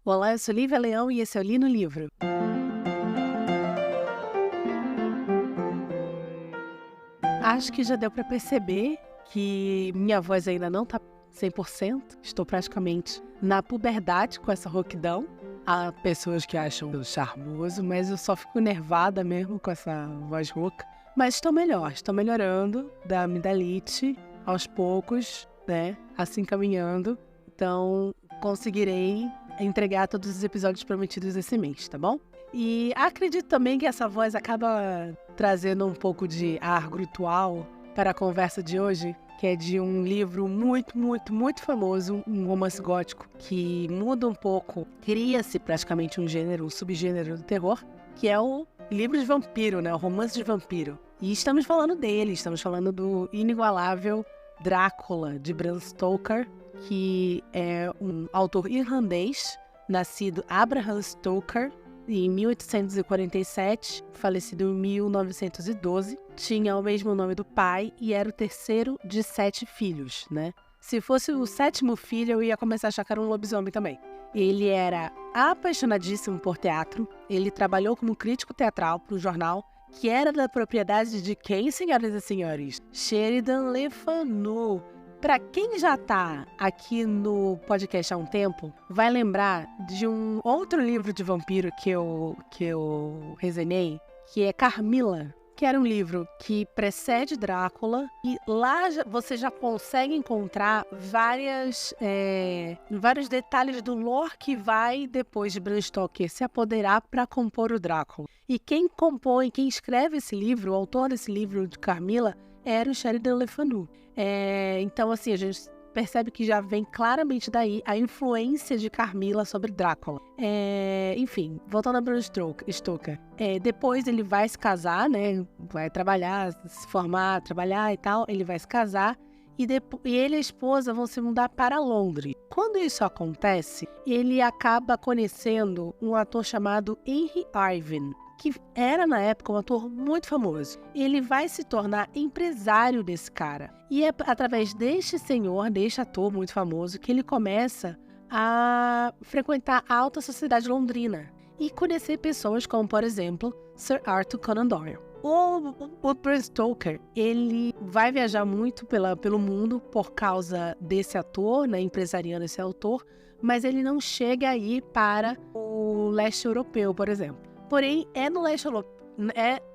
Olá, eu sou Lívia Leão e esse é o Li no Livro. Acho que já deu para perceber que minha voz ainda não tá 100%. Estou praticamente na puberdade com essa rouquidão. Há pessoas que acham eu charmoso, mas eu só fico nervada mesmo com essa voz rouca. Mas estou melhor, estou melhorando da amidalite aos poucos, né? Assim caminhando. Então, conseguirei entregar todos os episódios prometidos esse mês, tá bom? E acredito também que essa voz acaba trazendo um pouco de ar grutual para a conversa de hoje, que é de um livro muito famoso, um romance gótico, que muda um pouco, cria-se praticamente um gênero, um subgênero do terror, que é o livro de vampiro, né? O romance de vampiro. E estamos falando dele, estamos falando do inigualável Drácula, de Bram Stoker, que é um autor irlandês, nascido Abraham Stoker, em 1847, falecido em 1912. Tinha o mesmo nome do pai e era o terceiro de 7 filhos, né? Se fosse o 7º filho, eu ia começar a achar que era um lobisomem também. Ele era apaixonadíssimo por teatro. Ele trabalhou como crítico teatral para o jornal, que era da propriedade de quem, senhoras e senhores? Sheridan Le Fanu. Para quem já tá aqui no podcast há um tempo, vai lembrar de um outro livro de vampiro que eu resenhei, que é Carmilla, que era um livro que precede Drácula, e lá você já consegue encontrar vários detalhes do lore que vai, depois de Bram Stoker, se apoderar para compor o Drácula. E quem compõe, quem escreve esse livro, o autor desse livro de Carmilla, era o Sheridan Le Fanu. Então, assim, a gente percebe que já vem claramente daí a influência de Carmilla sobre Drácula. Enfim, voltando a Bram Stoker. Depois ele vai se casar, né? Vai trabalhar, se formar, trabalhar e tal. Ele vai se casar e ele e a esposa vão se mudar para Londres. Quando isso acontece, ele acaba conhecendo um ator chamado Henry Irving, que era, na época, um ator muito famoso. Ele vai se tornar empresário desse cara. E é através deste senhor, deste ator muito famoso, que ele começa a frequentar a alta sociedade londrina e conhecer pessoas como, por exemplo, Sir Arthur Conan Doyle. O Bram Stoker, ele vai viajar muito pelo mundo por causa desse ator, né, empresariando esse autor, mas ele não chega aí para o leste europeu, por exemplo. Porém, é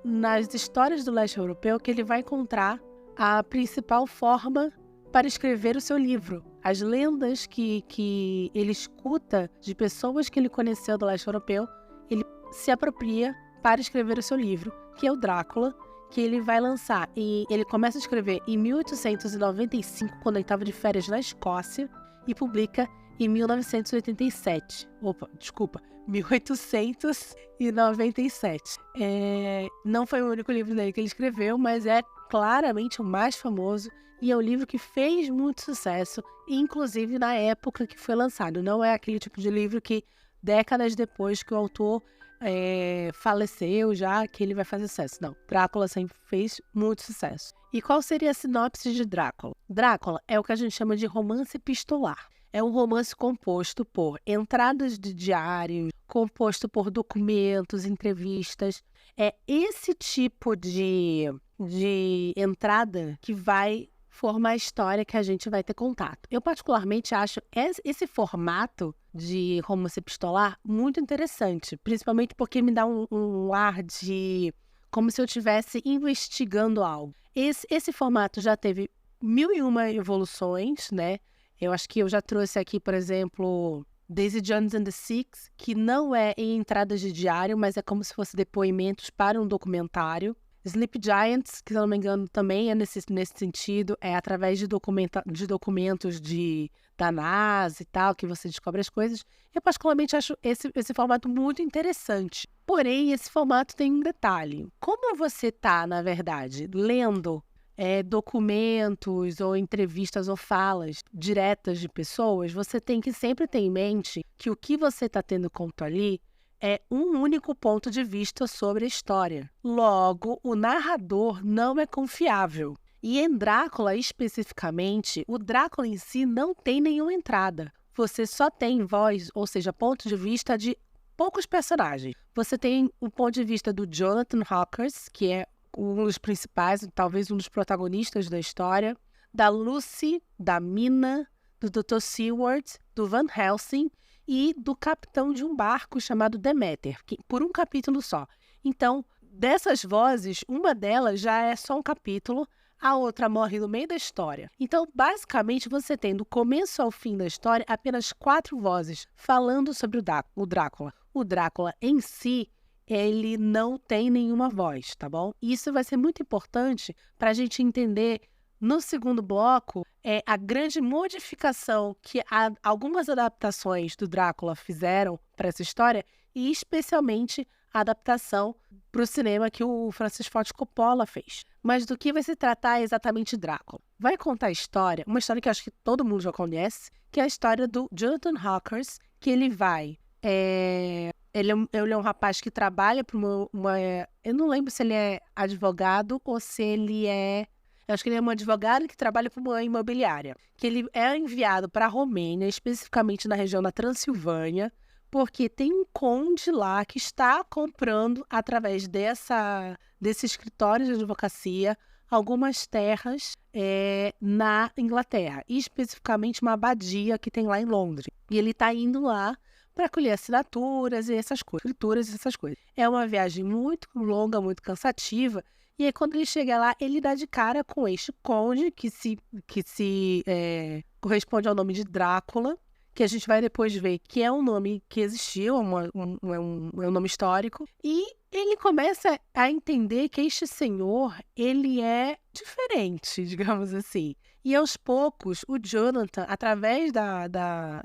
nas histórias do leste europeu que ele vai encontrar a principal forma para escrever o seu livro. As lendas que ele escuta de pessoas que ele conheceu do leste europeu, ele se apropria para escrever o seu livro, que é o Drácula, que ele vai lançar. E ele começa a escrever em 1895, quando ele estava de férias na Escócia, e publica em 1987. 1897. Não foi o único livro dele que ele escreveu, mas é claramente o mais famoso e é um livro que fez muito sucesso, inclusive na época que foi lançado. Não é aquele tipo de livro que, décadas depois que o autor faleceu já, que ele vai fazer sucesso. Não, Drácula sempre fez muito sucesso. E qual seria a sinopse de Drácula? Drácula é o que a gente chama de romance epistolar. É um romance composto por entradas de diários, composto por documentos, entrevistas. É esse tipo de entrada que vai formar a história que a gente vai ter contato. Eu particularmente acho esse formato de romance epistolar muito interessante, principalmente porque me dá um ar de como se eu estivesse investigando algo. Esse formato já teve 1001 evoluções, né? Eu acho que eu já trouxe aqui, por exemplo, Daisy Jones and the Six, que não é em entradas de diário, mas é como se fosse depoimentos para um documentário. Sleep Giants, que se eu não me engano também é nesse sentido, é através de documentos da NASA e tal, que você descobre as coisas. Eu particularmente acho esse formato muito interessante. Porém, esse formato tem um detalhe. Como você está, na verdade, lendo documentos ou entrevistas ou falas diretas de pessoas, você tem que sempre ter em mente que o que você está tendo conta ali é um único ponto de vista sobre a história. Logo, o narrador não é confiável. E em Drácula, especificamente, o Drácula em si não tem nenhuma entrada. você só tem voz, ou seja, ponto de vista de poucos personagens. Você tem o ponto de vista do Jonathan Hawkers, que é um dos principais, talvez um dos protagonistas da história, da Lucy, da Mina, do Dr. Seward, do Van Helsing e do capitão de um barco chamado Demeter, por um capítulo só. Então, dessas vozes, uma delas já é só um capítulo, a outra morre no meio da história. Então, basicamente, você tem do começo ao fim da história apenas 4 vozes falando sobre o Drácula. O Drácula em si, ele não tem nenhuma voz, tá bom? Isso vai ser muito importante para a gente entender no segundo bloco a grande modificação que algumas adaptações do Drácula fizeram para essa história e especialmente a adaptação para o cinema que o Francis Ford Coppola fez. Mas do que vai se tratar exatamente Drácula? Vai contar a história, uma história que eu acho que todo mundo já conhece, que é a história do Jonathan Hawkers, que ele vai... Ele é um rapaz que trabalha para uma... Eu não lembro se ele é advogado ou se ele é... Eu acho que ele é um advogado que trabalha para uma imobiliária. Que ele é enviado para a Romênia, especificamente na região da Transilvânia, porque tem um conde lá que está comprando, através desse escritório de advocacia, algumas terras na Inglaterra, e especificamente uma abadia que tem lá em Londres. E ele está indo lá para colher assinaturas e essas coisas, escrituras e essas coisas. É uma viagem muito longa, muito cansativa, e aí quando ele chega lá, ele dá de cara com este conde, que se corresponde ao nome de Drácula, que a gente vai depois ver que é um nome que existiu, é um nome histórico, e ele começa a entender que este senhor, ele é diferente, digamos assim. E aos poucos, o Jonathan, através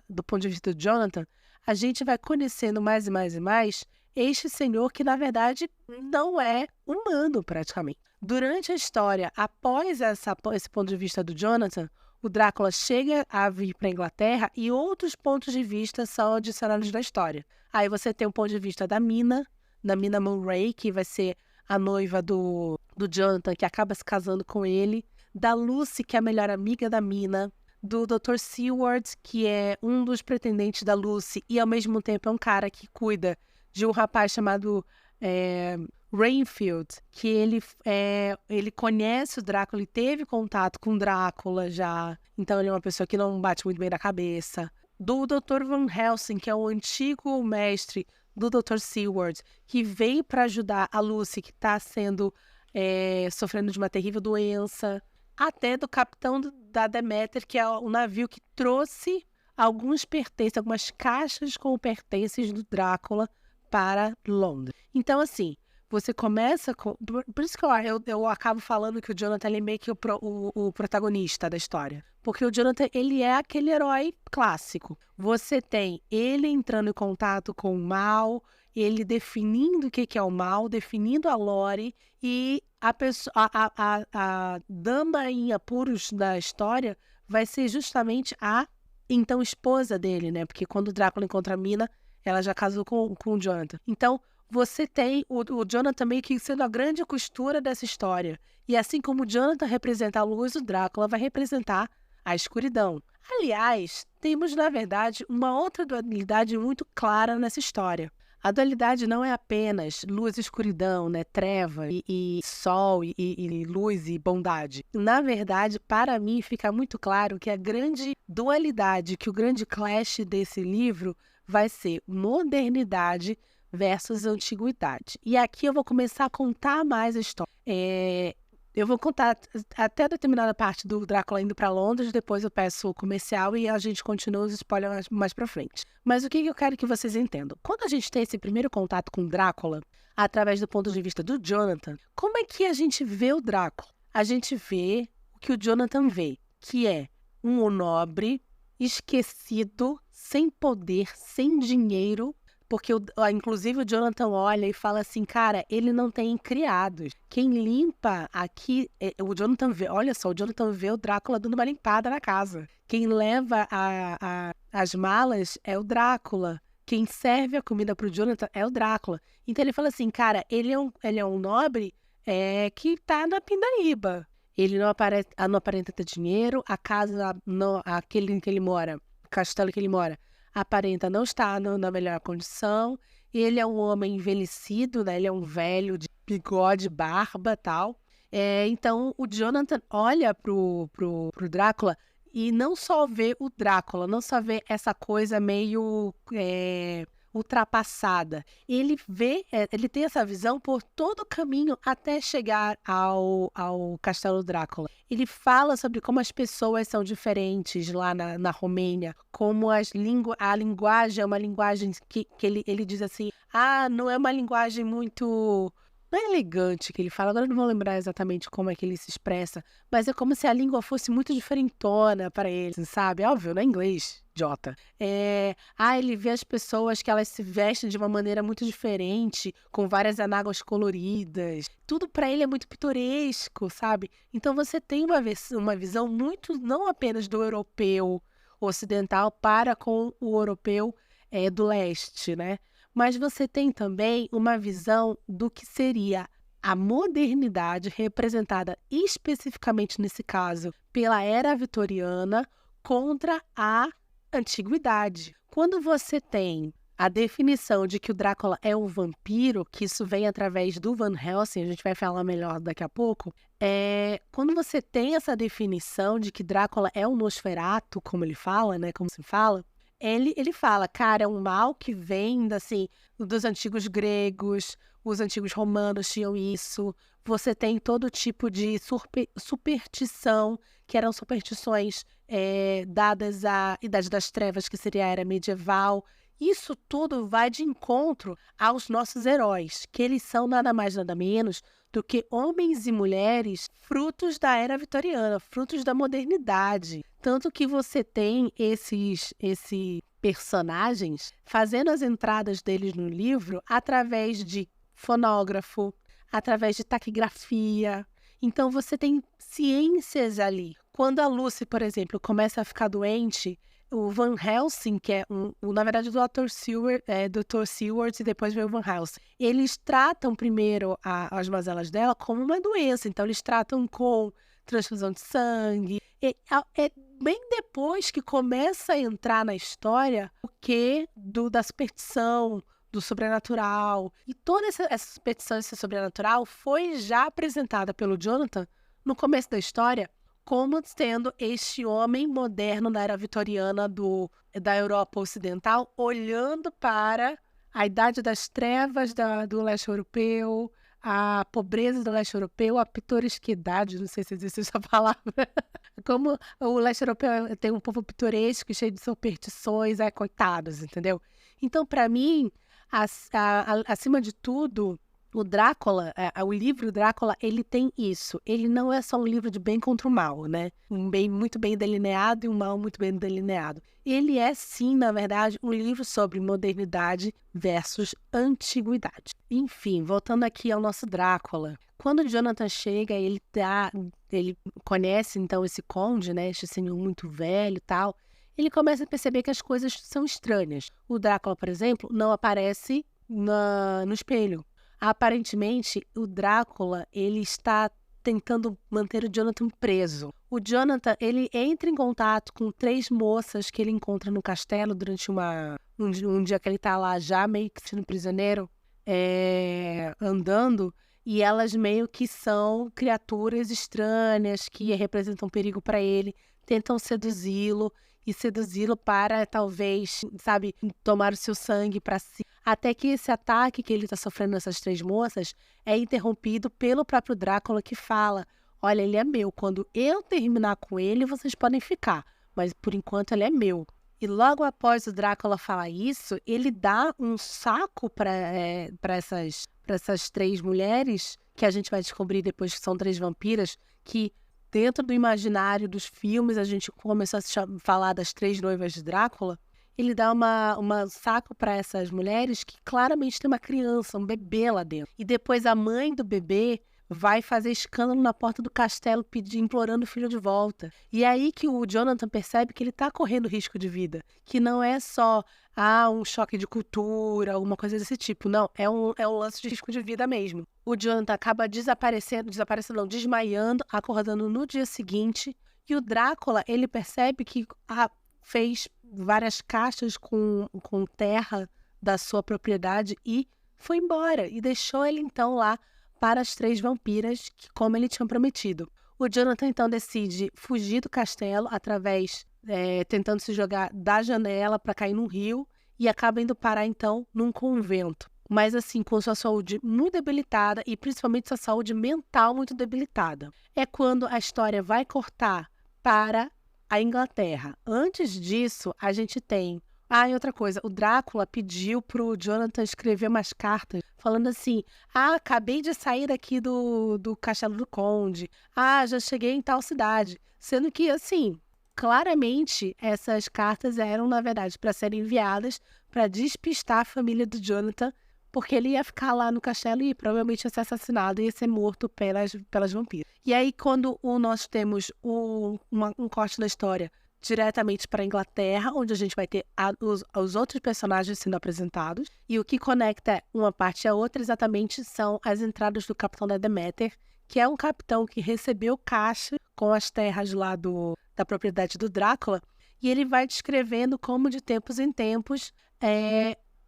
do ponto de vista do Jonathan, a gente vai conhecendo mais e mais e mais este senhor que, na verdade, não é humano praticamente. Durante a história, após esse ponto de vista do Jonathan, o Drácula chega a vir para a Inglaterra e outros pontos de vista são adicionados na história. Aí você tem o ponto de vista da Mina Murray, que vai ser a noiva do Jonathan, que acaba se casando com ele, da Lucy, que é a melhor amiga da Mina, do Dr. Seward, que é um dos pretendentes da Lucy e ao mesmo tempo é um cara que cuida de um rapaz chamado Rainfield, que ele conhece o Drácula, ele teve contato com o Drácula já, então ele é uma pessoa que não bate muito bem na cabeça. Do Dr. Van Helsing, que é o antigo mestre do Dr. Seward, que veio para ajudar a Lucy, que está sofrendo de uma terrível doença, até do capitão da Demeter, que é o navio que trouxe alguns pertences, algumas caixas com pertences do Drácula para Londres. Então, assim, você começa com... Por isso que eu acabo falando que o Jonathan ele é meio que o protagonista da história. Porque o Jonathan, ele é aquele herói clássico. Você tem ele entrando em contato com o mal, ele definindo o que é o mal, definindo a lore, e a dama em apuros da história vai ser justamente a, então, esposa dele, né? Porque quando o Drácula encontra a Mina, ela já casou com o Jonathan. Então, você tem o Jonathan meio que sendo a grande costura dessa história. E assim como o Jonathan representa a luz, o Drácula vai representar a escuridão. Aliás, temos, na verdade, uma outra dualidade muito clara nessa história. A dualidade não é apenas luz e escuridão, né? Treva e sol e luz e bondade. Na verdade, para mim, fica muito claro que a grande dualidade, que o grande clash desse livro vai ser modernidade versus antiguidade. E aqui eu vou começar a contar mais a história. Eu vou contar até determinada parte do Drácula indo para Londres, depois eu peço o comercial e a gente continua os spoilers mais para frente. Mas o que eu quero que vocês entendam? Quando a gente tem esse primeiro contato com o Drácula, através do ponto de vista do Jonathan, como é que a gente vê o Drácula? A gente vê o que o Jonathan vê, que é um nobre esquecido, sem poder, sem dinheiro, porque inclusive o Jonathan olha e fala assim, cara, ele não tem criados. Quem limpa aqui, o Jonathan vê, olha só, o Jonathan vê o Drácula dando uma limpada na casa. Quem leva as malas é o Drácula. Quem serve a comida pro Jonathan é o Drácula. Então ele fala assim, cara, ele é um nobre que tá na pindaíba. Ele não aparenta ter dinheiro, a casa, aquele em que ele mora, castelo que ele mora aparenta não estar na melhor condição. Ele é um homem envelhecido, né? Ele é um velho de bigode, barba e tal. Então, o Jonathan olha pro Drácula e não só vê o Drácula, não só vê essa coisa meio ultrapassada. Ele tem essa visão por todo o caminho até chegar ao Castelo Drácula. Ele fala sobre como as pessoas são diferentes lá na Romênia, como a linguagem é uma linguagem que ele diz assim, não é uma linguagem muito... Não é elegante que ele fala, agora eu não vou lembrar exatamente como é que ele se expressa, mas é como se a língua fosse muito diferentona para ele, sabe? Óbvio, não é inglês, idiota. Ele vê as pessoas que elas se vestem de uma maneira muito diferente, com várias anáguas coloridas. Tudo para ele é muito pitoresco, sabe? Então você tem uma visão muito, não apenas do europeu ocidental para com o europeu do leste, né? Mas você tem também uma visão do que seria a modernidade, representada especificamente nesse caso pela era vitoriana, contra a antiguidade. Quando você tem a definição de que o Drácula é um vampiro, que isso vem através do Van Helsing, a gente vai falar melhor daqui a pouco, quando você tem essa definição de que Drácula é um Nosferatu, como ele fala, né, como se fala, ele fala, cara, é um mal que vem assim, dos antigos gregos, os antigos romanos tinham isso, você tem todo tipo de superstição, que eram superstições dadas à Idade das Trevas, que seria a era medieval. Isso tudo vai de encontro aos nossos heróis, que eles são nada mais nada menos do que homens e mulheres frutos da era vitoriana, frutos da modernidade. Tanto que você tem esses personagens fazendo as entradas deles no livro através de fonógrafo, através de taquigrafia. Então você tem ciências ali. Quando a Lucy, por exemplo, começa a ficar doente, o Van Helsing, que é na verdade o Dr. Seward e depois veio o Van Helsing, eles tratam primeiro as mazelas dela como uma doença. Então eles tratam com transfusão de sangue. É bem depois que começa a entrar na história o que da superstição, do sobrenatural. E toda essa superstição, esse sobrenatural foi já apresentada pelo Jonathan no começo da história como sendo este homem moderno da era vitoriana da Europa Ocidental, olhando para a Idade das Trevas do leste europeu, a pobreza do leste europeu, a pitoresquidade, não sei se existe essa palavra, como o leste europeu tem um povo pitoresco, cheio de superstições, coitados, entendeu? Então, para mim, acima de tudo, o Drácula, o livro Drácula, ele tem isso. Ele não é só um livro de bem contra o mal, né? Um bem muito bem delineado e um mal muito bem delineado. Ele é, sim, na verdade, um livro sobre modernidade versus antiguidade. Enfim, voltando aqui ao nosso Drácula. Quando o Jonathan chega, ele conhece, então, esse conde, né? Este senhor muito velho e tal. Ele começa a perceber que as coisas são estranhas. O Drácula, por exemplo, não aparece no espelho. Aparentemente, o Drácula, ele está tentando manter o Jonathan preso. O Jonathan, ele entra em contato com 3 moças que ele encontra no castelo durante um dia que ele está lá já meio que sendo prisioneiro, andando, e elas meio que são criaturas estranhas que representam perigo para ele, tentam seduzi-lo para, talvez, sabe, tomar o seu sangue para si. Até que esse ataque que ele está sofrendo nessas 3 moças é interrompido pelo próprio Drácula, que fala, olha, ele é meu, quando eu terminar com ele, vocês podem ficar, mas por enquanto ele é meu. E logo após o Drácula falar isso, ele dá um saco para essas 3 mulheres, que a gente vai descobrir depois que são 3 vampiras, que dentro do imaginário dos filmes, a gente começou a falar das 3 noivas de Drácula. Ele dá uma saco para essas mulheres que claramente tem uma criança, um bebê lá dentro. E depois a mãe do bebê vai fazer escândalo na porta do castelo implorando o filho de volta. E é aí que o Jonathan percebe que ele está correndo risco de vida. Que não é só um choque de cultura, alguma coisa desse tipo. Não, é um lance de risco de vida mesmo. O Jonathan acaba desmaiando, acordando no dia seguinte. E o Drácula, ele percebe que fez várias caixas com terra da sua propriedade e foi embora. E deixou ele, então, lá para as 3 vampiras, como ele tinha prometido. O Jonathan, então, decide fugir do castelo tentando se jogar da janela para cair num rio e acaba indo parar, então, num convento. Mas, assim, com sua saúde muito debilitada e principalmente sua saúde mental muito debilitada. É quando a história vai cortar para a Inglaterra. Antes disso, a gente tem... e outra coisa, o Drácula pediu pro Jonathan escrever umas cartas falando assim, acabei de sair aqui do Castelo do Conde, já cheguei em tal cidade. Sendo que, assim, claramente essas cartas eram, na verdade, para serem enviadas para despistar a família do Jonathan, porque ele ia ficar lá no castelo e provavelmente ia ser assassinado e ia ser morto pelas vampiras. E aí, quando nós temos um corte da história diretamente para a Inglaterra, onde a gente vai ter os outros personagens sendo apresentados. E o que conecta uma parte à outra exatamente são as entradas do capitão da Deméter, que é um capitão que recebeu caixa com as terras lá da propriedade do Drácula, e ele vai descrevendo como de tempos em tempos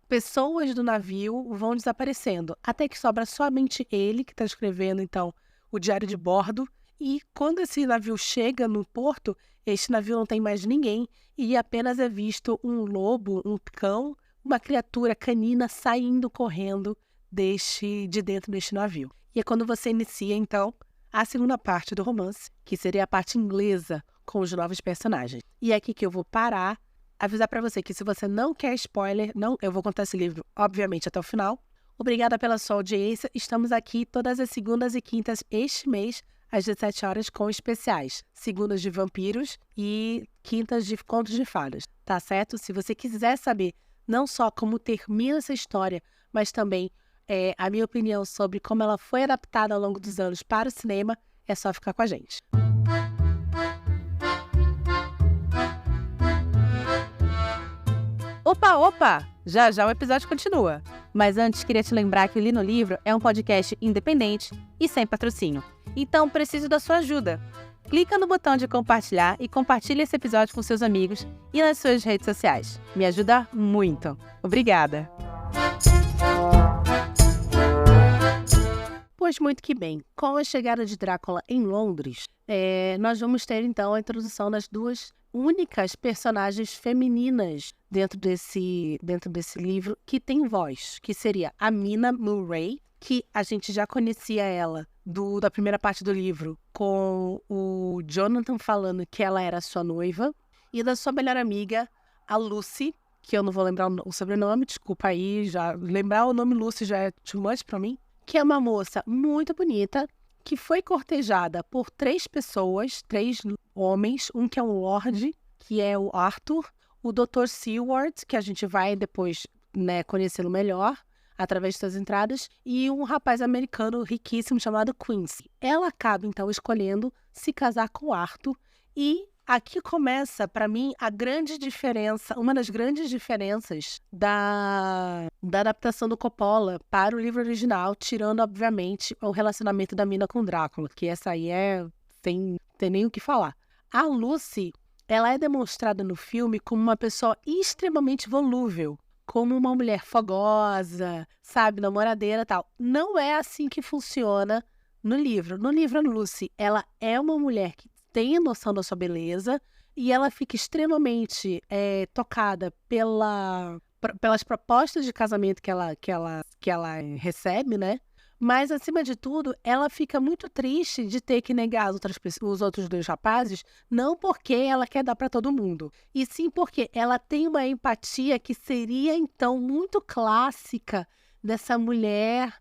pessoas do navio vão desaparecendo, até que sobra somente ele, que está escrevendo, então, o diário de bordo, e quando esse navio chega no porto, este navio não tem mais ninguém e apenas é visto um lobo, um cão, uma criatura canina saindo correndo de dentro deste navio. E é quando você inicia, então, a segunda parte do romance, que seria a parte inglesa com os novos personagens. E é aqui que eu vou parar, avisar para você que se você não quer spoiler, eu vou contar esse livro, obviamente, até o final. Obrigada pela sua audiência. Estamos aqui todas as segundas e quintas este mês, às 17 horas, com especiais. Segundas de vampiros e quintas de contos de fadas, tá certo? Se você quiser saber não só como termina essa história, mas também a minha opinião sobre como ela foi adaptada ao longo dos anos para o cinema, é só ficar com a gente. Opa! Já já o episódio continua. Mas antes, queria te lembrar que o Li no Livro é um podcast independente e sem patrocínio. Então, preciso da sua ajuda. Clica no botão de compartilhar e compartilhe esse episódio com seus amigos e nas suas redes sociais. Me ajuda muito. Obrigada! Pois muito que bem. Com a chegada de Drácula em Londres, nós vamos ter, então, a introdução das 2 únicas personagens femininas dentro desse livro que tem voz, que seria a Mina Murray, que a gente já conhecia ela da primeira parte do livro, com o Jonathan falando que ela era sua noiva, e da sua melhor amiga, a Lucy, que eu não vou lembrar o sobrenome, desculpa aí, já lembrar o nome Lucy já é too much pra mim, que é uma moça muito bonita, que foi cortejada por 3 pessoas, 3 homens, um que é um lord, que é o Arthur, o Dr. Seward, que a gente vai depois conhecê-lo melhor, através de suas entradas, e um rapaz americano riquíssimo chamado Quincy. Ela acaba, então, escolhendo se casar com Arthur, e aqui começa, para mim, a grande diferença, uma das grandes diferenças da adaptação do Coppola para o livro original, tirando, obviamente, o relacionamento da Mina com Drácula, que essa aí tem nem o que falar. A Lucy, ela é demonstrada no filme como uma pessoa extremamente volúvel, como uma mulher fogosa, sabe, namoradeira e tal. Não é assim que funciona no livro. No livro, a Lucy, ela é uma mulher que tem a noção da sua beleza e ela fica extremamente tocada pelas propostas de casamento que ela recebe, né? Mas, acima de tudo, ela fica muito triste de ter que negar os outros 2 rapazes, não porque ela quer dar para todo mundo, e sim porque ela tem uma empatia que seria, então, muito clássica dessa mulher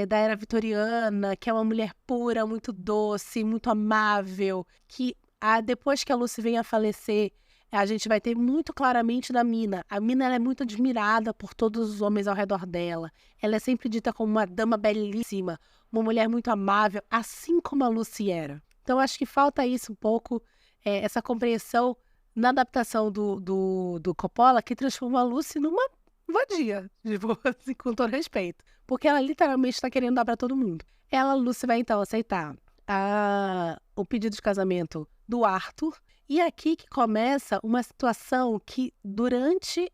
da era vitoriana, que é uma mulher pura, muito doce, muito amável, que depois que a Lucy vem a falecer, a gente vai ter muito claramente da Mina. A Mina ela é muito admirada por todos os homens ao redor dela. Ela é sempre dita como uma dama belíssima, uma mulher muito amável, assim como a Lucy era. Então, acho que falta isso um pouco, essa compreensão na adaptação do Coppola, que transforma a Lucy numa vadia, assim, com todo respeito. Porque ela literalmente está querendo dar para todo mundo. Lucy, vai então aceitar o pedido de casamento do Arthur, E aqui que começa uma situação que, durante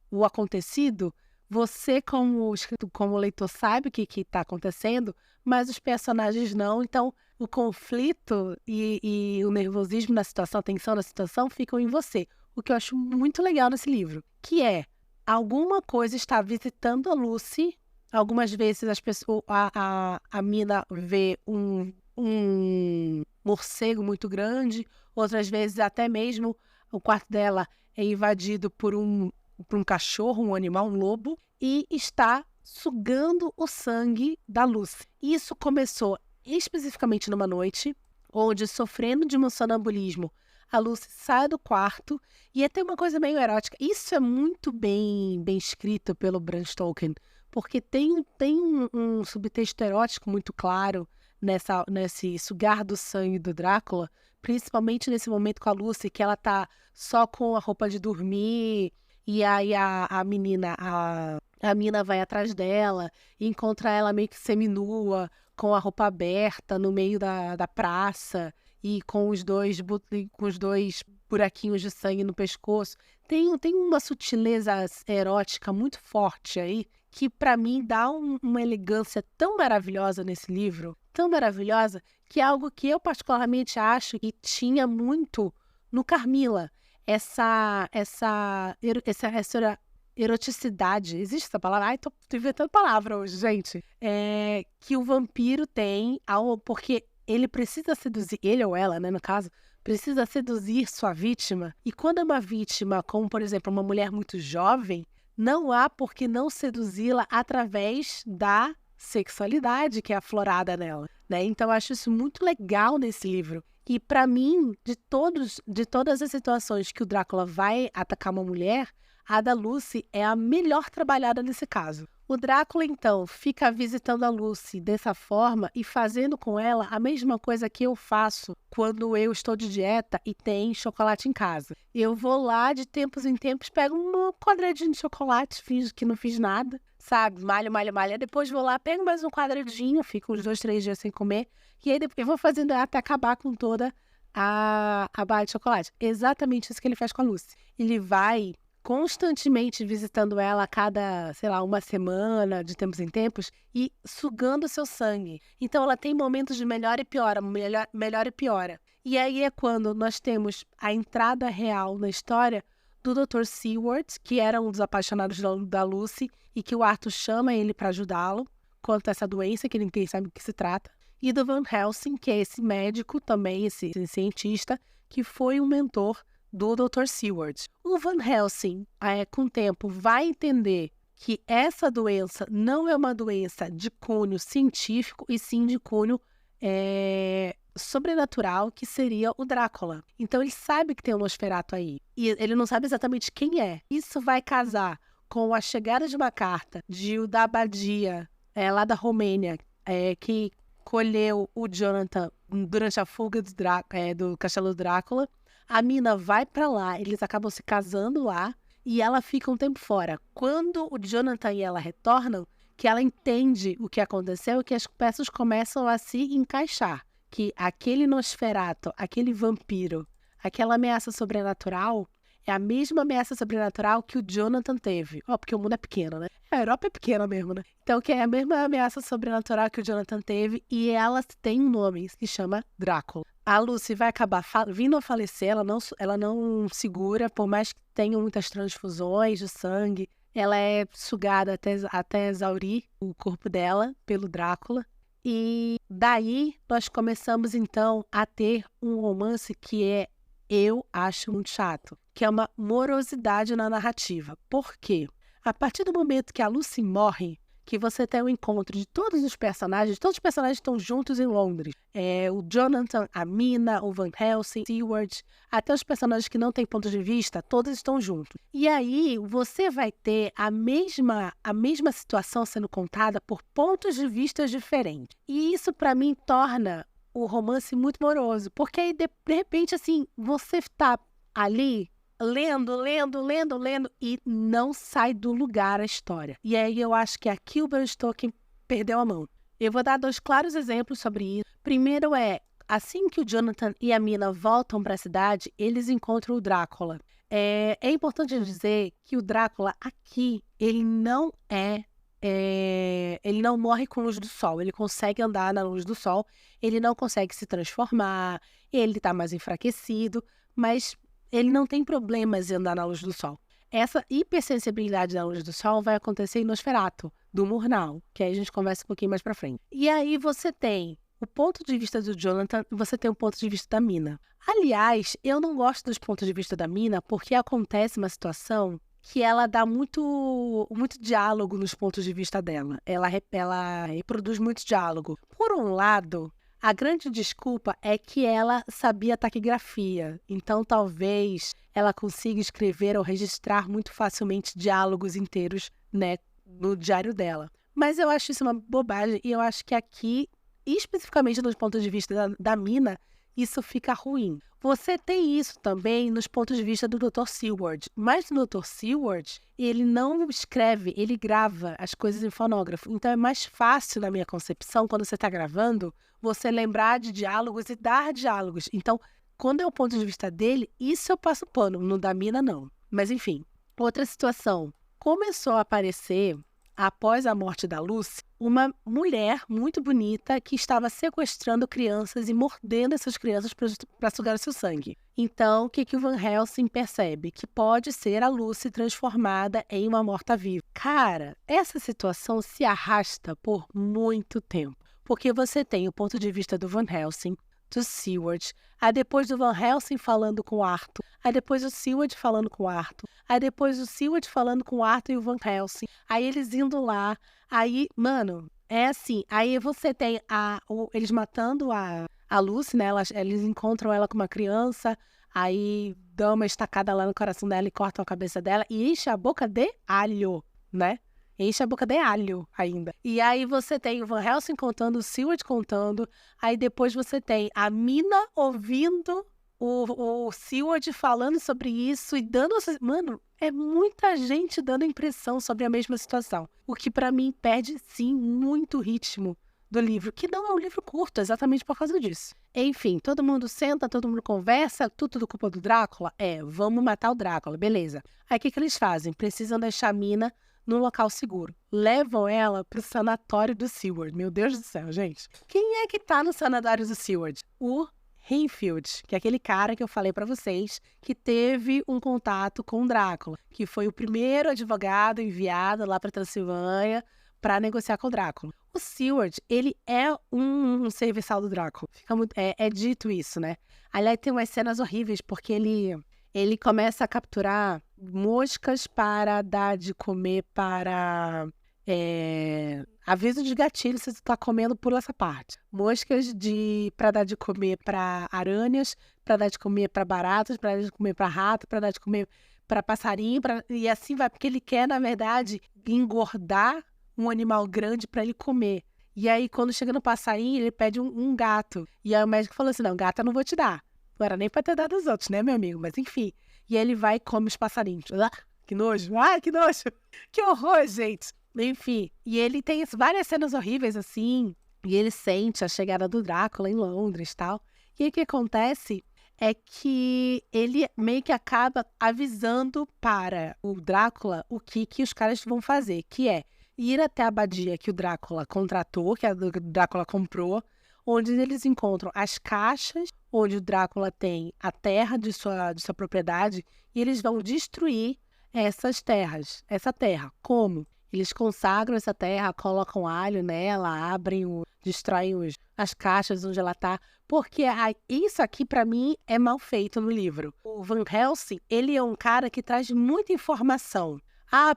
o acontecido, você, como leitor, sabe o que está acontecendo, mas os personagens não. Então, o conflito e o nervosismo na situação, a tensão na situação, ficam em você. O que eu acho muito legal nesse livro, que é alguma coisa está visitando a Lucy. Algumas vezes a Mina vê um morcego muito grande, outras vezes até mesmo o quarto dela é invadido por um cachorro, um animal, um lobo, e está sugando o sangue da Lucy. Isso começou especificamente numa noite, onde, sofrendo de um sonambulismo, a Lucy sai do quarto e é até uma coisa meio erótica. Isso é muito bem escrito pelo Bram Stoker, porque tem um subtexto erótico muito claro nesse sugar do sangue do Drácula, principalmente nesse momento com a Lucy, que ela tá só com a roupa de dormir, e aí a mina vai atrás dela e encontra ela meio que seminua, com a roupa aberta no meio da praça e com os dois buraquinhos de sangue no pescoço. Tem uma sutileza erótica muito forte aí, que para mim dá uma elegância tão maravilhosa nesse livro, tão maravilhosa, que é algo que eu particularmente acho que tinha muito no Carmilla. Essa eroticidade, existe essa palavra? Ai, tô inventando palavra hoje, gente. Que o vampiro tem, porque ele precisa seduzir, ele ou ela, né, no caso, precisa seduzir sua vítima. E quando é uma vítima, como por exemplo uma mulher muito jovem, não há por que não seduzi-la através da sexualidade que é aflorada nela, né? Então eu acho isso muito legal nesse livro. E para mim, de todas as situações que o Drácula vai atacar uma mulher, a da Lucy é a melhor trabalhada nesse caso. O Drácula, então, fica visitando a Lucy dessa forma e fazendo com ela a mesma coisa que eu faço quando eu estou de dieta e tem chocolate em casa. Eu vou lá, de tempos em tempos, pego um quadradinho de chocolate, finjo que não fiz nada, sabe? Malho, depois vou lá, pego mais um quadradinho, fico uns 2, 3 dias sem comer, e aí depois eu vou fazendo até acabar com toda a barra de chocolate. Exatamente isso que ele faz com a Lucy. Ele vai constantemente visitando ela a cada, sei lá, uma semana, de tempos em tempos, e sugando seu sangue. Então ela tem momentos de melhora e piora, melhor e piora. E aí é quando nós temos a entrada real na história do Dr. Seward, que era um dos apaixonados da Lucy, e que o Arthur chama ele para ajudá-lo quanto a essa doença, que ninguém sabe do que se trata. E do Van Helsing, que é esse médico também, esse cientista, que foi um mentor do Dr. Seward. O Van Helsing, com o tempo, vai entender que essa doença não é uma doença de cunho científico, e sim de cunho sobrenatural, que seria o Drácula. Então ele sabe que tem um Nosferatu aí, e ele não sabe exatamente quem é. Isso vai casar com a chegada de uma carta da abadia, lá da Romênia, que colheu o Jonathan durante a fuga do Castelo Drácula. A Mina vai pra lá, eles acabam se casando lá e ela fica um tempo fora. Quando o Jonathan e ela retornam, que ela entende o que aconteceu, que as peças começam a se encaixar. Que aquele Nosferatu, aquele vampiro, aquela ameaça sobrenatural é a mesma ameaça sobrenatural que o Jonathan teve. Porque o mundo é pequeno, né? A Europa é pequena mesmo, né? Então, que é a mesma ameaça sobrenatural que o Jonathan teve, e ela tem um nome, que chama Drácula. A Lucy vai acabar vindo a falecer, ela não segura, por mais que tenha muitas transfusões de sangue, ela é sugada até exaurir o corpo dela pelo Drácula. E daí nós começamos então a ter um romance que eu acho muito chato, que é uma morosidade na narrativa. Por quê? A partir do momento que a Lucy morre, que você tem o encontro de todos os personagens estão juntos em Londres. O Jonathan, a Mina, o Van Helsing, Seward, até os personagens que não têm ponto de vista, todos estão juntos. E aí você vai ter a mesma situação sendo contada por pontos de vista diferentes. E isso, para mim, torna o romance muito moroso, porque aí, de repente, assim, você está ali lendo e não sai do lugar a história. E aí eu acho que aqui o Bram Stoker perdeu a mão. Eu vou dar 2 claros exemplos sobre isso. Primeiro assim que o Jonathan e a Mina voltam para a cidade, eles encontram o Drácula. É importante dizer que o Drácula aqui, ele não ele não morre com luz do sol, ele consegue andar na luz do sol, ele não consegue se transformar, ele está mais enfraquecido, mas ele não tem problemas em andar na luz do sol. Essa hipersensibilidade na luz do sol vai acontecer em Nosferatu, do Murnau, que aí a gente conversa um pouquinho mais pra frente. E aí você tem o ponto de vista do Jonathan e você tem o ponto de vista da Mina. Aliás, eu não gosto dos pontos de vista da Mina porque acontece uma situação que ela dá muito diálogo nos pontos de vista dela. Ela reproduz muito diálogo. Por um lado, a grande desculpa é que ela sabia taquigrafia, então talvez ela consiga escrever ou registrar muito facilmente diálogos inteiros, né, no diário dela. Mas eu acho isso uma bobagem e eu acho que aqui, especificamente nos pontos de vista da Mina, isso fica ruim. Você tem isso também nos pontos de vista do Dr. Seward, mas o Dr. Seward, ele não escreve, ele grava as coisas em fonógrafo. Então é mais fácil, na minha concepção, quando você está gravando, você lembrar de diálogos e dar diálogos. Então, quando é o ponto de vista dele, isso eu passo pano, no da Mina não. Mas enfim, outra situação. Começou a aparecer, após a morte da Lucy, uma mulher muito bonita que estava sequestrando crianças e mordendo essas crianças para sugar o seu sangue. Então, o que o Van Helsing percebe? Que pode ser a Lucy transformada em uma morta-viva. Cara, essa situação se arrasta por muito tempo. Porque você tem o ponto de vista do Van Helsing, do Seward, aí depois do Van Helsing falando com o Arthur, aí depois o Seward falando com o Arthur, aí depois o Seward falando com o Arthur e o Van Helsing, aí eles indo lá, aí, mano, é assim, aí você tem eles matando a Lucy, né, eles encontram ela com uma criança, aí dão uma estacada lá no coração dela e cortam a cabeça dela e enche a boca de alho, né? Enche a boca de alho ainda. E aí você tem o Van Helsing contando, o Seward contando. Aí depois você tem a Mina ouvindo o Seward falando sobre isso e dando... Mano, é muita gente dando impressão sobre a mesma situação. O que pra mim perde, sim, muito ritmo do livro. Que não é um livro curto, exatamente por causa disso. Enfim, todo mundo senta, todo mundo conversa. Tudo culpa do Drácula? Vamos matar o Drácula, beleza. Aí o que eles fazem? Precisam deixar a Mina num local seguro. Levam ela pro sanatório do Seward. Meu Deus do céu, gente. Quem é que tá no sanatório do Seward? O Renfield, que é aquele cara que eu falei pra vocês, que teve um contato com o Drácula, que foi o primeiro advogado enviado lá pra Transilvânia para negociar com o Drácula. O Seward, ele é um serviçal do Drácula. É dito isso, né? Aliás, tem umas cenas horríveis, porque ele começa a capturar moscas para dar de comer para... aviso de gatilho se você está comendo, pula essa parte. Moscas para dar de comer para aranhas, para dar de comer para baratas, para dar de comer para rato, para dar de comer para passarinho, e assim vai. Porque ele quer, na verdade, engordar um animal grande para ele comer. E aí, quando chega no passarinho, ele pede um gato. E aí o médico falou assim, não, gato eu não vou te dar. Não era nem para ter dado aos outros, né, meu amigo? Mas enfim. E aí ele vai e come os passarinhos. Que nojo. Ai, que nojo. Que horror, gente. Enfim. E ele tem várias cenas horríveis, assim. E ele sente a chegada do Drácula em Londres e tal. E aí o que acontece é que ele meio que acaba avisando para o Drácula o que os caras vão fazer. Que é ir até a abadia que o Drácula contratou, que o Drácula comprou, onde eles encontram as caixas, onde o Drácula tem a terra de sua propriedade, e eles vão destruir essa terra. Como? Eles consagram essa terra, colocam alho nela, destroem as caixas onde ela está, porque isso aqui, para mim, é mal feito no livro. O Van Helsing, ele é um cara que traz muita informação.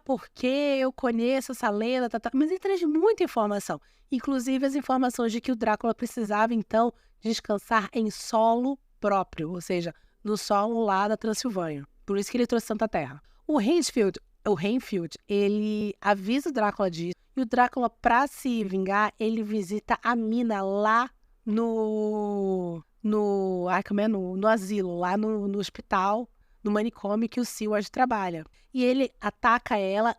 Porque eu conheço essa lenda, mas ele traz muita informação. Inclusive as informações de que o Drácula precisava, então, descansar em solo próprio, ou seja, no solo lá da Transilvânia. Por isso que ele trouxe tanta terra. O Renfield, ele avisa o Drácula disso, e o Drácula, para se vingar, ele visita a Mina lá no asilo, lá no hospital, no manicômio que o Seward trabalha. E ele ataca ela.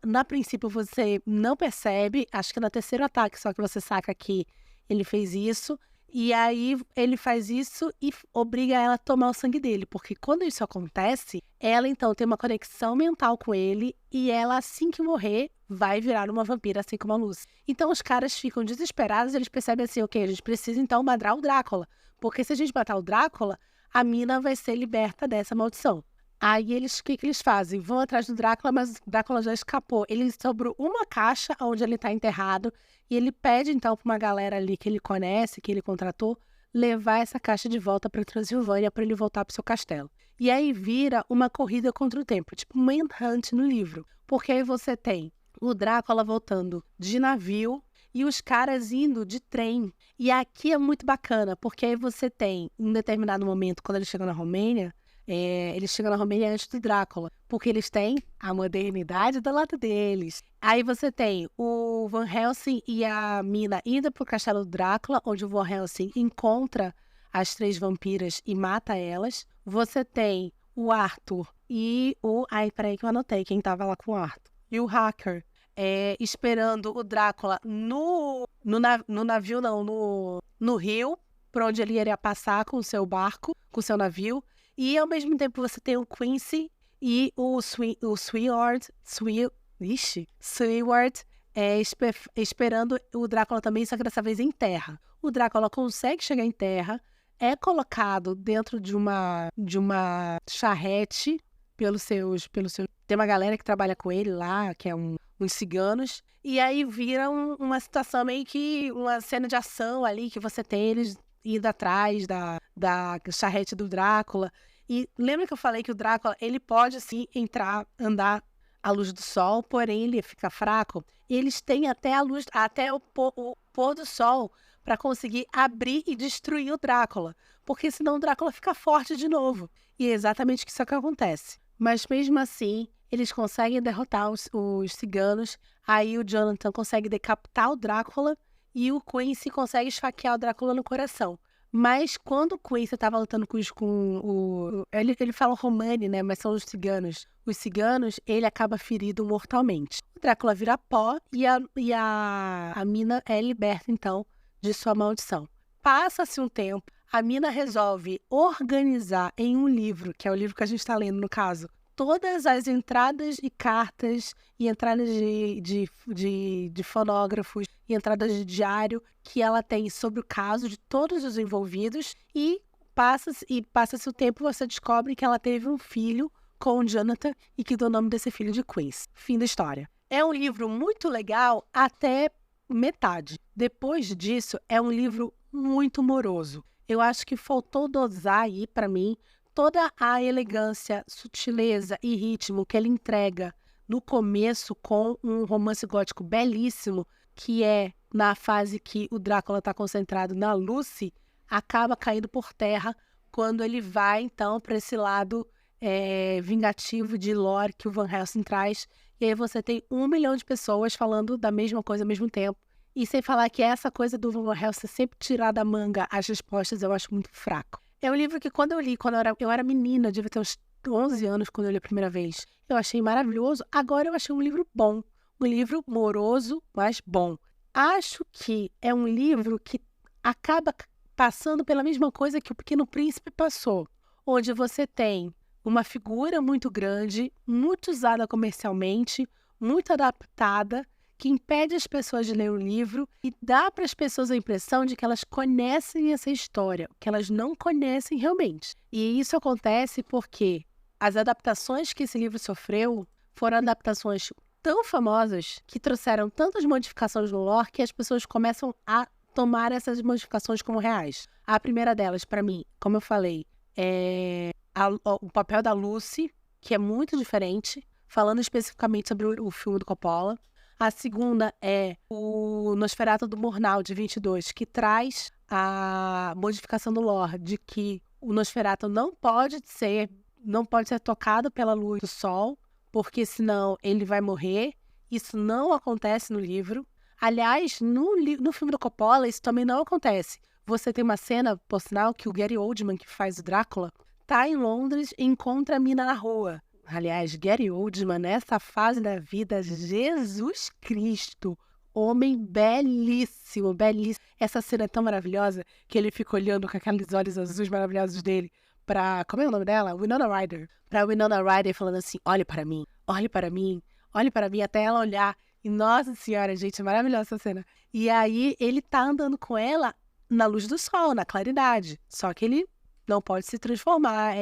Na princípio você não percebe, acho que no terceiro ataque só que você saca que ele fez isso. E aí ele faz isso e obriga ela a tomar o sangue dele, porque quando isso acontece, ela então tem uma conexão mental com ele e ela, assim que morrer, vai virar uma vampira, assim como a Lucy. Então os caras ficam desesperados, eles percebem assim, ok, a gente precisa então matar o Drácula, porque se a gente matar o Drácula, a mina vai ser liberta dessa maldição. Aí o que eles fazem? Vão atrás do Drácula, mas o Drácula já escapou. Ele sobrou uma caixa onde ele está enterrado e ele pede então para uma galera ali que ele conhece, que ele contratou, levar essa caixa de volta para Transilvânia para ele voltar para o seu castelo. E aí vira uma corrida contra o tempo, tipo Manhunt no livro. Porque aí você tem o Drácula voltando de navio e os caras indo de trem. E aqui é muito bacana, porque aí você tem, em um determinado momento, quando eles chegam na Romênia, eles chegam na Romênia antes do Drácula, porque eles têm a modernidade do lado deles. Aí você tem o Van Helsing e a mina indo pro castelo do Drácula, onde o Van Helsing encontra as 3 vampiras e mata elas. Você tem o Arthur e o... Ai, peraí que eu anotei quem tava lá com o Arthur. E o Hacker esperando o Drácula no navio, não, no rio, por onde ele iria passar com o seu barco, com o seu navio. E, ao mesmo tempo, você tem o Quincy e o Seward esperando o Drácula também, só que dessa vez em terra. O Drácula consegue chegar em terra, é colocado dentro de uma charrete pelos seus... Tem uma galera que trabalha com ele lá, que é uns ciganos, e aí vira uma situação meio que uma cena de ação ali, que você tem eles indo atrás da charrete do Drácula. E lembra que eu falei que o Drácula, ele pode, sim, andar à luz do sol, porém ele fica fraco. Eles têm até o pôr do sol para conseguir abrir e destruir o Drácula, porque senão o Drácula fica forte de novo. E é exatamente isso que acontece. Mas mesmo assim, eles conseguem derrotar os ciganos, aí o Jonathan consegue decapitar o Drácula e o Quincy consegue esfaquear o Drácula no coração. Mas quando o Quincy estava lutando com o... Ele fala Romani, né? Mas são os ciganos. Os ciganos, ele acaba ferido mortalmente. O Drácula vira pó e a mina é liberta, então, de sua maldição. Passa-se um tempo, a mina resolve organizar em um livro, que é o livro que a gente está lendo no caso, todas as entradas e cartas e entradas de fonógrafos e entradas de diário que ela tem sobre o caso de todos os envolvidos e passa-se o tempo, você descobre que ela teve um filho com o Jonathan e que deu o nome desse filho de Quincy. Fim da história. É um livro muito legal até metade. Depois disso, é um livro muito moroso. Eu acho que faltou dosar aí, para mim, toda a elegância, sutileza e ritmo que ele entrega no começo com um romance gótico belíssimo, que é na fase que o Drácula está concentrado na Lucy, acaba caindo por terra quando ele vai, então, para esse lado vingativo de lore que o Van Helsing traz. E aí você tem 1 milhão de pessoas falando da mesma coisa ao mesmo tempo. E sem falar que essa coisa do Van Helsing sempre tirar da manga as respostas, eu acho muito fraco. É um livro que quando eu era menina, eu devia ter uns 11 anos quando eu li a primeira vez. Eu achei maravilhoso. Agora eu achei um livro bom. Um livro moroso, mas bom. Acho que é um livro que acaba passando pela mesma coisa que o Pequeno Príncipe passou. Onde você tem uma figura muito grande, muito usada comercialmente, muito adaptada, que impede as pessoas de ler o livro e dá para as pessoas a impressão de que elas conhecem essa história, que elas não conhecem realmente. E isso acontece porque as adaptações que esse livro sofreu foram adaptações tão famosas que trouxeram tantas modificações no lore que as pessoas começam a tomar essas modificações como reais. A primeira delas, para mim, como eu falei, é o papel da Lucy, que é muito diferente, falando especificamente sobre o filme do Coppola. A segunda é o Nosferatu do Murnau, de 22, que traz a modificação do lore de que o Nosferatu não pode ser tocado pela luz do sol, porque senão ele vai morrer. Isso não acontece no livro. Aliás, no filme do Coppola, isso também não acontece. Você tem uma cena, por sinal, que o Gary Oldman, que faz o Drácula, tá em Londres e encontra a mina na rua. Aliás, Gary Oldman, nessa fase da vida, Jesus Cristo, homem belíssimo, belíssimo. Essa cena é tão maravilhosa que ele fica olhando com aqueles olhos azuis maravilhosos dele pra... Como é o nome dela? Winona Ryder. Pra Winona Ryder falando assim, olhe para mim, olhe para mim, olhe para mim, até ela olhar. E nossa senhora, gente, é maravilhosa essa cena. E aí ele tá andando com ela na luz do sol, na claridade. Só que ele não pode se transformar.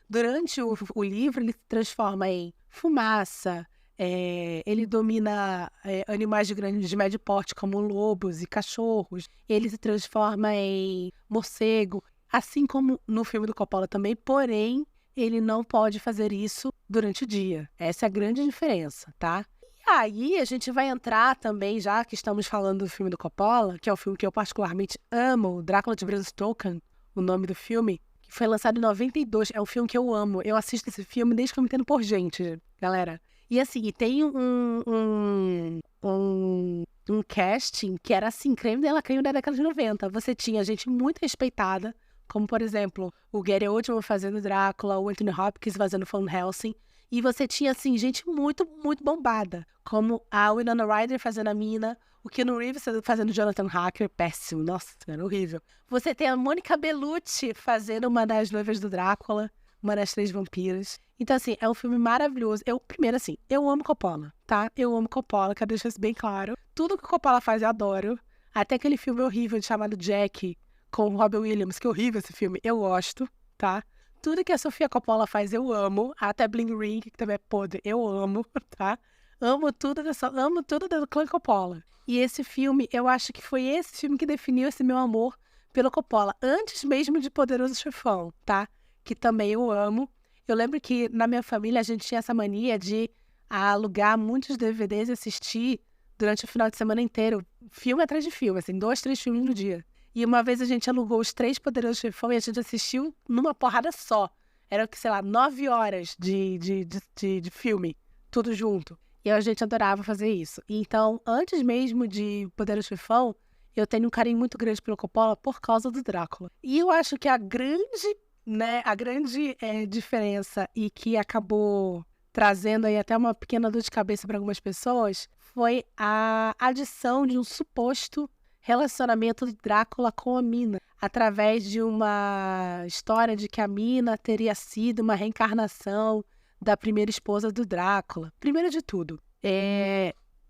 Durante o livro, ele se transforma em fumaça. Ele domina animais de médio porte, como lobos e cachorros. Ele se transforma em morcego, assim como no filme do Coppola também. Porém, ele não pode fazer isso durante o dia. Essa é a grande diferença, tá? E aí, a gente vai entrar também, já que estamos falando do filme do Coppola, que é um filme que eu particularmente amo, Drácula de Bram Stoker, o nome do filme, que foi lançado em 92. É um filme que eu amo. Eu assisto esse filme desde que eu me entendo por gente, galera. E assim, tem um casting que era assim, creme dela caiu na década de 90. Você tinha gente muito respeitada, como por exemplo, o Gary Oldman fazendo Drácula, o Anthony Hopkins fazendo Van Helsing. E você tinha, assim, gente muito, muito bombada, como a Winona Ryder fazendo a Mina, o Keanu Reeves fazendo Jonathan Harker, péssimo, nossa, era horrível. Você tem a Monica Bellucci fazendo uma das noivas do Drácula, uma das 3 vampiras. Então, assim, é um filme maravilhoso. Primeiro, assim, eu amo Coppola, tá? Eu amo Coppola, quero deixar isso bem claro. Tudo que o Coppola faz, eu adoro. Até aquele filme horrível chamado Jack, com o Robin Williams, que é horrível esse filme, eu gosto, tá? Tudo que a Sofia Coppola faz, eu amo. Até Bling Ring, que também é podre, eu amo, tá? Amo tudo do clã Coppola. E esse filme, eu acho que foi esse filme que definiu esse meu amor pelo Coppola, antes mesmo de Poderoso Chefão, tá? Que também eu amo. Eu lembro que na minha família a gente tinha essa mania de alugar muitos DVDs e assistir durante o final de semana inteiro, filme atrás de filme, assim, 2, 3 filmes no dia. E uma vez a gente alugou os 3 Poderosos Chefão e a gente assistiu numa porrada só. Era, sei lá, 9 horas de filme, tudo junto. E a gente adorava fazer isso. Então, antes mesmo de Poderoso Chefão, eu tenho um carinho muito grande pelo Coppola por causa do Drácula. E eu acho que a grande diferença e que acabou trazendo aí até uma pequena dor de cabeça para algumas pessoas foi a adição de um suposto relacionamento do Drácula com a Mina, através de uma história de que a Mina teria sido uma reencarnação da primeira esposa do Drácula. Primeiro de tudo,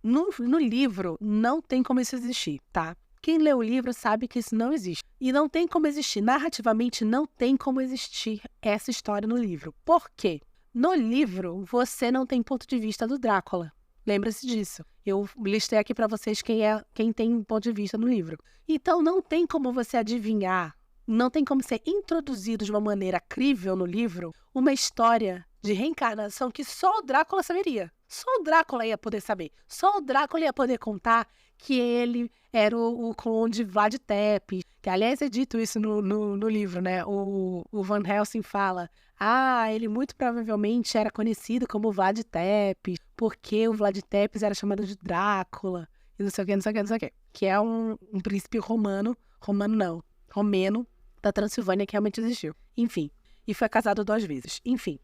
no livro não tem como isso existir, tá? Quem lê o livro sabe que isso não existe. E não tem como existir, narrativamente não tem como existir essa história no livro. Por quê? No livro, você não tem ponto de vista do Drácula. Lembra-se disso. Eu listei aqui para vocês quem tem um ponto de vista no livro. Então, não tem como você adivinhar, não tem como ser introduzido de uma maneira crível no livro uma história de reencarnação que só o Drácula saberia. Só o Drácula ia poder saber. Só o Drácula ia poder contar que ele era o conde Vlad Tepes. Que, aliás, é dito isso no livro, né? O Van Helsing fala... ele muito provavelmente era conhecido como Vlad Tepes, porque o Vlad Tepes era chamado de Drácula, e não sei o que, não sei o que, não sei o que. Que é um príncipe romeno da Transilvânia que realmente existiu. Enfim, e foi casado 2 vezes. Enfim,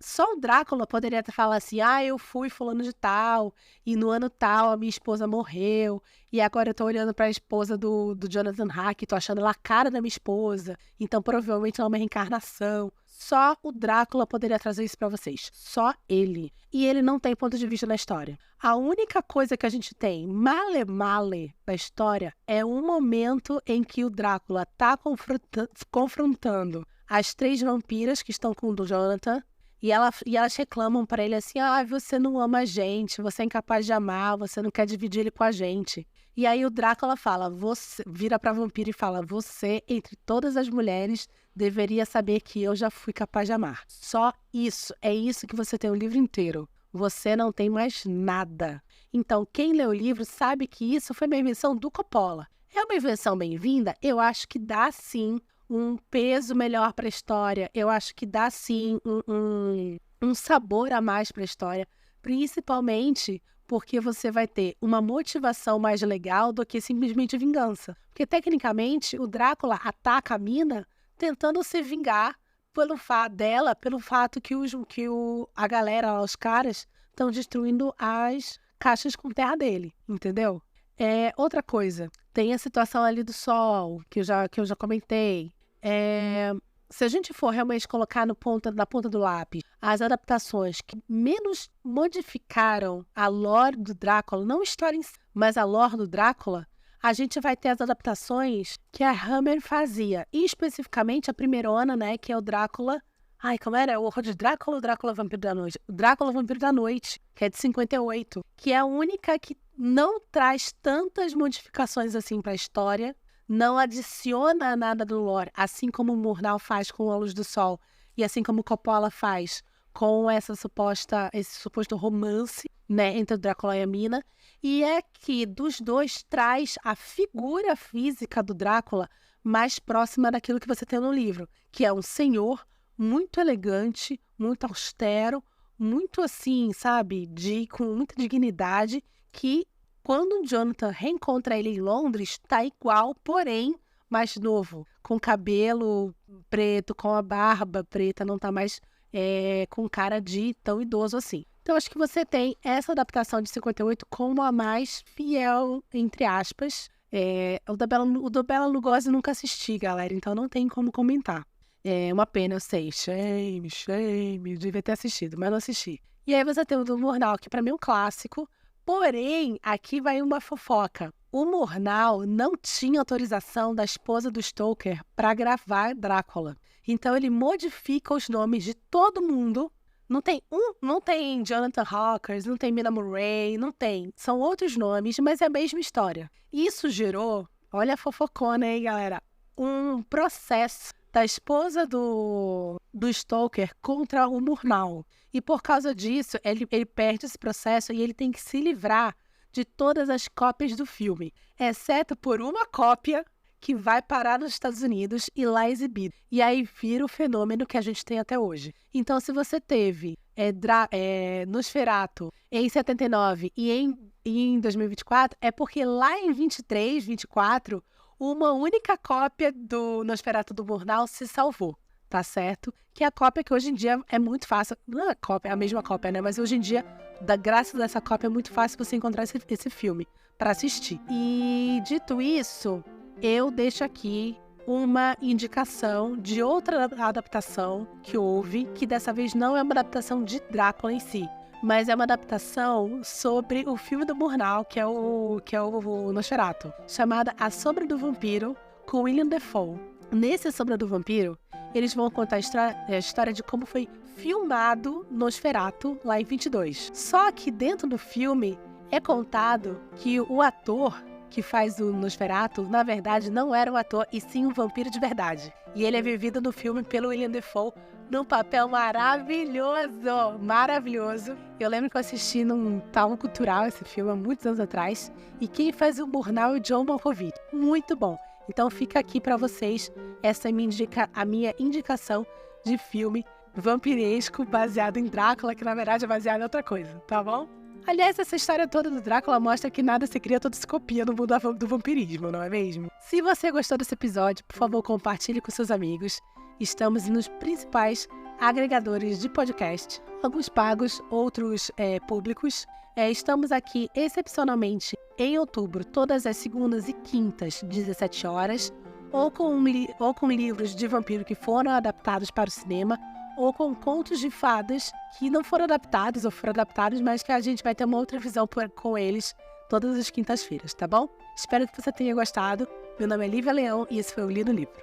só o Drácula poderia falar assim, eu fui fulano de tal, e no ano tal a minha esposa morreu, e agora eu tô olhando pra esposa do Jonathan Harker, tô achando ela a cara da minha esposa, então provavelmente ela é uma reencarnação. Só o Drácula poderia trazer isso pra vocês. Só ele. E ele não tem ponto de vista na história. A única coisa que a gente tem male na história é um momento em que o Drácula tá confrontando as 3 vampiras que estão com o Jonathan, e elas reclamam pra ele assim, você não ama a gente, você é incapaz de amar, você não quer dividir ele com a gente. E aí o Drácula vira pra vampira e fala, você, entre todas as mulheres, deveria saber que eu já fui capaz de amar. Só isso, é isso que você tem o livro inteiro. Você não tem mais nada. Então, quem lê o livro sabe que isso foi uma invenção do Coppola. É uma invenção bem-vinda? Eu acho que dá sim um peso melhor para a história. Eu acho que dá sim um sabor a mais para a história, principalmente porque você vai ter uma motivação mais legal do que simplesmente vingança. Porque, tecnicamente, o Drácula ataca a Mina tentando se vingar pelo fato que a galera, os caras, estão destruindo as caixas com terra dele, entendeu? Outra coisa, tem a situação ali do sol, que eu já comentei. Se a gente for realmente colocar na ponta do lápis as adaptações que menos modificaram a lore do Drácula, não a história em si, mas a lore do Drácula, a gente vai ter as adaptações que a Hammer fazia. E especificamente a primeirona, né, que é o Drácula... Ai, como era? O Horror de Drácula ou Drácula Vampiro da Noite? O Drácula Vampiro da Noite, que é de 58, que é a única que não traz tantas modificações assim para a história, não adiciona nada do lore, assim como o Murnau faz com A Luz do Sol e assim como o Coppola faz com esse suposto romance, né, entre o Drácula e a Mina. E é que dos dois traz a figura física do Drácula mais próxima daquilo que você tem no livro, que é um senhor muito elegante, muito austero, muito assim, sabe, com muita dignidade, que quando o Jonathan reencontra ele em Londres, tá igual, porém mais novo, com cabelo preto, com a barba preta, não tá mais com cara de tão idoso assim. Então acho que você tem essa adaptação de 58 como a mais fiel, entre aspas. O do Bela Lugosi eu nunca assisti, galera, então não tem como comentar. É uma pena, eu sei. Shame. Devia ter assistido, mas não assisti. E aí você tem o do Murnau, que pra mim é um clássico. Porém, aqui vai uma fofoca. O Murnau não tinha autorização da esposa do Stoker para gravar Drácula. Então ele modifica os nomes de todo mundo. Não tem Jonathan Hawkers, não tem Mina Murray, não tem. São outros nomes, mas é a mesma história. Isso gerou, olha a fofocona aí, galera, um processo da esposa do Stoker contra o Murnau. E por causa disso, ele perde esse processo e ele tem que se livrar de todas as cópias do filme, exceto por uma cópia que vai parar nos Estados Unidos e lá exibida. E aí vira o fenômeno que a gente tem até hoje. Então, se você teve Nosferatu em 79 e em 2024, é porque lá em 23, 24... uma única cópia do Nosferatu do Murnau se salvou, tá certo? Que é a cópia que hoje em dia é muito fácil. Não é a mesma cópia, né? Mas hoje em dia, graças a essa cópia, é muito fácil você encontrar esse filme para assistir. E dito isso, eu deixo aqui uma indicação de outra adaptação que houve, que dessa vez não é uma adaptação de Drácula em si, mas é uma adaptação sobre o filme do Murnau, que é o Nosferatu, chamada A Sombra do Vampiro, com William Dafoe. Nesse A Sombra do Vampiro, eles vão contar a história de como foi filmado Nosferatu lá em 22. Só que dentro do filme é contado que o ator que faz o Nosferatu, na verdade, não era um ator, e sim um vampiro de verdade. E ele é vivido no filme pelo William Dafoe, num papel maravilhoso. Eu lembro que eu assisti num Talmo Cultural esse filme há muitos anos atrás. E quem faz o Murnau é o John Malkovich. Muito bom. Então fica aqui pra vocês a minha indicação de filme vampiresco baseado em Drácula, que na verdade é baseado em outra coisa, tá bom? Aliás, essa história toda do Drácula mostra que nada se cria, tudo se copia no mundo do vampirismo, não é mesmo? Se você gostou desse episódio, por favor, compartilhe com seus amigos. Estamos nos principais agregadores de podcast, alguns pagos, outros públicos. Estamos aqui excepcionalmente em outubro, todas as segundas e quintas, 17 horas, ou com livros de vampiro que foram adaptados para o cinema, ou com contos de fadas que não foram adaptados ou foram adaptados, mas que a gente vai ter uma outra visão com eles todas as quintas-feiras, tá bom? Espero que você tenha gostado. Meu nome é Lívia Leão e esse foi o Li no Livro.